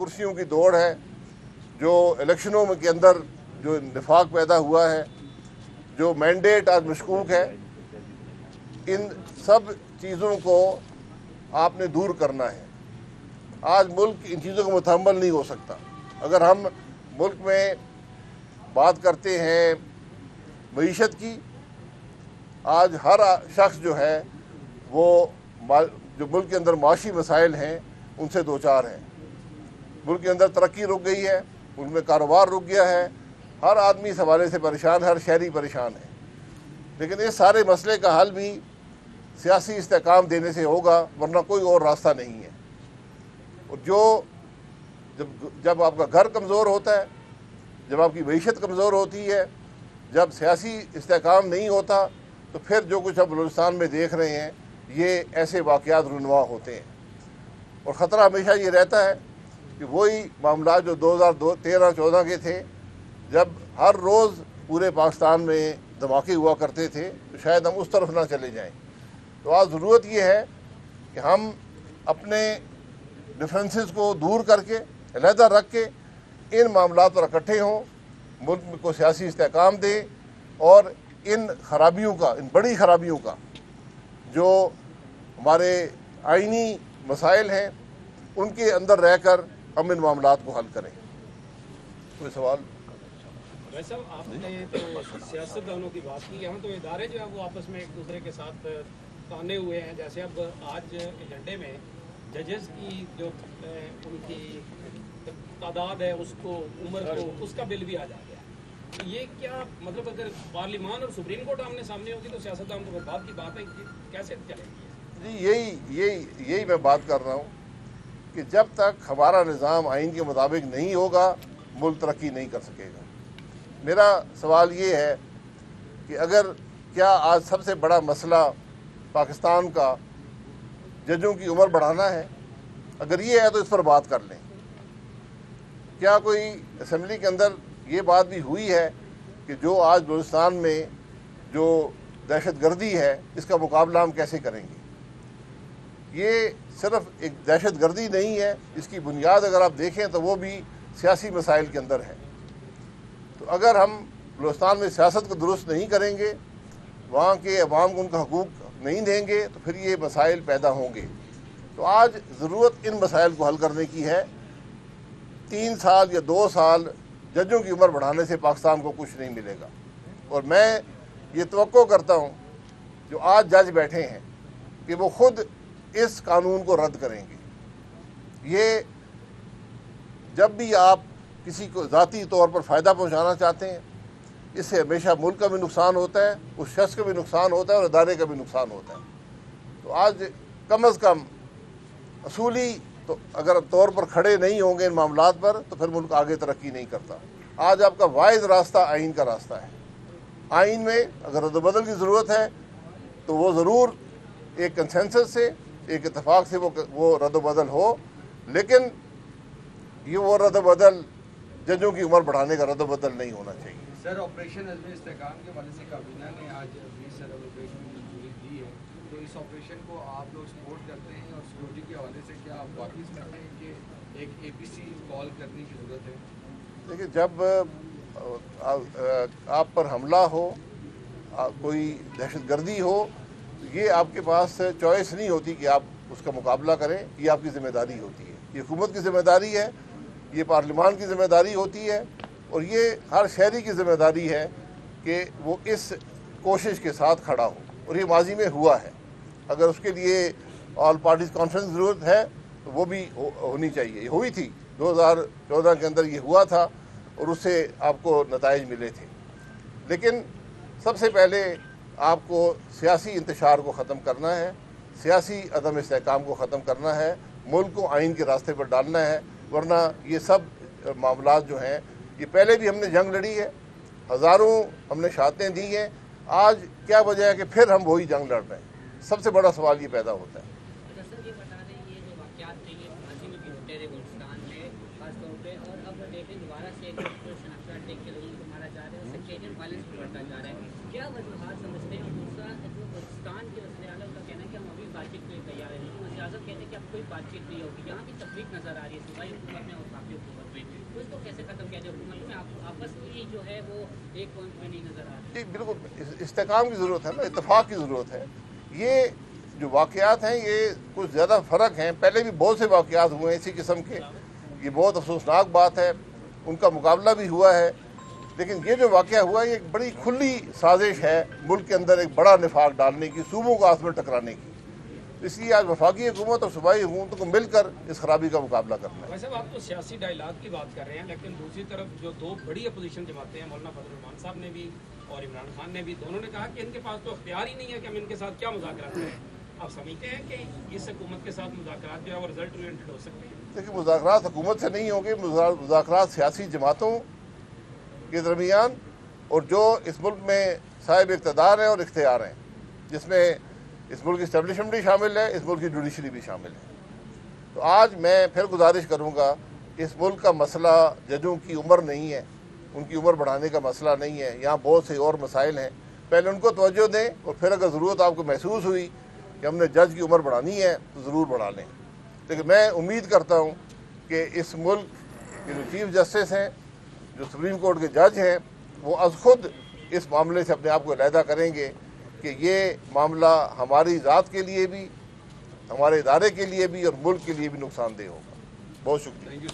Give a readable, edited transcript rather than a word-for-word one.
कुर्सियों की दौड़ है, जो इलेक्शनों में के अंदर जो निफाक पैदा हुआ है, जो मैंडेट आज मशकूक है, इन सब चीज़ों को आपने दूर करना है। आज मुल्क इन चीज़ों का मुतहम्मल नहीं हो सकता। अगर हम मुल्क में बात करते हैं मईशत की, आज हर शख्स जो है वो जो मुल्क के अंदर माशी मसाइल हैं उनसे दो चार हैं। मुल्क के अंदर तरक्की रुक गई है, मुल्क में कारोबार रुक गया है, हर आदमी इस हवाले से परेशान है, हर शहरी परेशान है। लेकिन इस सारे मसले का हल भी सियासी इस्तेकाम देने से होगा, वरना कोई और रास्ता नहीं है। और जब आपका घर कमज़ोर होता है, जब आपकी मईशत कमज़ोर होती है, जब सियासी इस्तेकाम नहीं होता, तो फिर जो कुछ अब बलूचिस्तान में देख रहे हैं ये ऐसे वाक़यात रुनवा होते हैं। और ख़तरा हमेशा ये रहता है कि वही मामला जो 2013-14 के थे, जब हर रोज़ पूरे पाकिस्तान में धमाके हुआ करते थे, तो शायद हम उस तरफ ना चले जाएं। तो आज ज़रूरत ये है कि हम अपने डिफरेंसेस को दूर करके, अलहदा रख के इन मामलात पर इकट्ठे हों, मुल्क को सियासी इस्तेकाम दें और इन खराबियों का, इन बड़ी खराबियों का जो हमारे आइनी मसाइल हैं उनके अंदर रहकर हम इन मामलात को हल करें। कोई सवाल? भाई साहब, आपने तो सियासतदानों की बात की, यहाँ तो इदारे जो है वो आपस में एक दूसरे के साथ ताने हुए हैं। जैसे अब आज एजेंडे में जजेस की जो उनकी तादाद है, उसको उम्र को, उसका बिल भी आ जा गया। ये क्या मतलब, अगर पार्लिमान और सुप्रीम कोर्ट आमने सामने होगी तो सियासतदान तो बात की बात है कि कैसे चलेगी? जी यही मैं बात कर रहा हूँ कि जब तक हमारा निज़ाम आइन के मुताबिक नहीं होगा, मुल्क तरक्की नहीं कर सकेगा। मेरा सवाल ये है कि क्या आज सबसे बड़ा मसला पाकिस्तान का जजों की उम्र बढ़ाना है? अगर ये है तो इस पर बात कर लें। क्या कोई असम्बली के अंदर ये बात भी हुई है कि जो आज बलूचिस्तान में जो दहशतगर्दी है इसका मुकाबला हम कैसे करेंगे? ये सिर्फ एक दहशतगर्दी नहीं है, इसकी बुनियाद अगर आप देखें तो वो भी सियासी मसाइल के अंदर है। तो अगर हम बलूचिस्तान में सियासत को दुरुस्त नहीं करेंगे, वहाँ के अवाम को उनका हकूक़ नहीं देंगे, तो फिर ये मसाइल पैदा होंगे। तो आज ज़रूरत इन मसाइल को हल करने की है। 3 साल या 2 साल जजों की उम्र बढ़ाने से पाकिस्तान को कुछ नहीं मिलेगा। और मैं ये तवक्को करता हूँ जो आज जज बैठे हैं कि वो खुद इस कानून को रद्द करेंगे। ये जब भी आप किसी को ज़ाती तौर पर फ़ायदा पहुँचाना चाहते हैं, इससे हमेशा मुल्क का भी नुकसान होता है, उस शख्स का भी नुकसान होता है और अदारे का भी नुकसान होता है। तो आज कम अज़ कम असूली तो अगर तौर पर खड़े नहीं होंगे इन मामलात पर, तो फिर मुल्क आगे तरक्की नहीं करता। आज आपका वाहिद रास्ता आइन का रास्ता है। आइन में अगर रद्दबदल की ज़रूरत है तो वो ज़रूर एक कंसेंसस से, एक इत्तेफाक से वो रद्दबदल हो, लेकिन ये वो रद्दबदल जजों की उम्र बढ़ाने का रद्दबदल नहीं होना चाहिए। सर, ऑपरेशन अज़्म इस्तेहकाम के हवाले से काबीना ने आज 20 अरब रुपये की मंजूरी दी है, तो इस ऑपरेशन को आप लोग सपोर्ट करते हैं? और सिक्योरिटी के हवाले से क्या आप वाकई समझते हैं कि एक APC कॉल करने की ज़रूरत है? देखिए, जब आप पर हमला हो, कोई दहशतगर्दी हो, ये आपके पास चॉइस नहीं होती कि आप उसका मुकाबला करें, ये आपकी ज़िम्मेदारी होती है। ये हुकूमत की ज़िम्मेदारी है, ये पार्लिमान की ज़िम्मेदारी होती है, और ये हर शहरी की ज़िम्मेदारी है कि वो इस कोशिश के साथ खड़ा हो। और ये माजी में हुआ है। अगर उसके लिए ऑल पार्टीज़ कॉन्फ्रेंस ज़रूरत है तो वो भी होनी चाहिए। ये हुई थी 2014 के अंदर, ये हुआ था और उससे आपको नताइज मिले थे। लेकिन सबसे पहले आपको सियासी इंतशार को ख़त्म करना है, सियासी अदम इस्तेहकाम को ख़त्म करना है, मुल्क को आइन के रास्ते पर डालना है। वरना ये सब मामलात जो हैं, ये पहले भी हमने जंग लड़ी है, हज़ारों हमने शहादतें दी हैं। आज क्या वजह है कि फिर हम वही जंग लड़ रहे हैं? सबसे बड़ा सवाल ये पैदा होता है। सर, ये बता दें, ये जो वाक़यात थे ये माजी में भी होते रहे बलूचिस्तान में खासतौर पे, और अब देखें दोबारा से एक शनाख्त टेक के लोगों को मारा जा रहा है, सेक्टेरियन वायलेंस भी बढ़ता जा रहा है। क्या वजूहात समझते हैं? और दूसरा, जो बलूचिस्तान के वज़ीर-ए-आला का कहना है कि हम अभी बातचीत के लिए तैयार हैं, लेकिन वज़ीर-ए-आज़म कहते हैं कि अब कोई बातचीत नहीं होगी। यहाँ की तफरीक नज़र आ रही है, सूबाई हुकूमत ने और सहमति जो है वो एक पॉइंट में नहीं नजर आ रही। जी बिल्कुल, इस्तेकाम की ज़रूरत है ना, इत्तेफाक की ज़रूरत है। ये जो वाक़यात हैं ये कुछ ज़्यादा फ़र्क हैं, पहले भी बहुत से वाक़यात हुए हैं इसी किस्म के, ये बहुत अफसोसनाक बात है, उनका मुकाबला भी हुआ है। लेकिन ये जो वाक़या हुआ ये एक बड़ी खुली साजिश है मुल्क के अंदर एक बड़ा निफाक डालने की, सूबों को आपस में टकराने की। इसलिए आज वफाकी हुकूमत और सूबाई हुकूमतों को मिलकर इस खराबी का मुकाबला करना है। वैसे आप तो सियासी डायलॉग की बात कर रहे हैं, लेकिन दूसरी तरफ जो दो बड़ी अपोजिशन जमातें हैं, मौलाना फजल रहमान साहब ने भी और इमरान खान ने भी, दोनों ने कहा कि इनके पास तो अख्तियार ही नहीं है कि हम इनके साथ क्या मुज़ाकरात करें। आप समझते हैं कि इस हुकूमत के साथ मुज़ाकरात जो है वो रिजल्ट ओरिएंटेड हो सकते हैं? देखिए, मुज़ाकरात हुकूमत से नहीं होंगे, मुज़ाकरात सियासी जमातों के दरमियान और जो इस मुल्क में साहिब इक़्तिदार हैं और इख्तियार हैं, जिसमें इस मुल्क की इस्टेब्लिशमेंट भी शामिल है, इस मुल्क की जुडिशरी भी शामिल है। तो आज मैं फिर गुजारिश करूँगा, इस मुल्क का मसला जजों की उम्र नहीं है, उनकी उम्र बढ़ाने का मसला नहीं है, यहाँ बहुत से और मसाइल हैं, पहले उनको तवज्जो दें और फिर अगर ज़रूरत आपको महसूस हुई कि हमने जज की उम्र बढ़ानी है तो ज़रूर बढ़ा लें। लेकिन मैं उम्मीद करता हूँ कि इस मुल्क के जो चीफ जस्टिस हैं, जो सुप्रीम कोर्ट के जज हैं, वो अज़ खुद इस मामले से अपने आप को अलहदा करेंगे कि ये मामला हमारी ज़ात के लिए भी, हमारे इदारे के लिए भी और मुल्क के लिए भी नुकसानदेह होगा। बहुत शुक्रिया।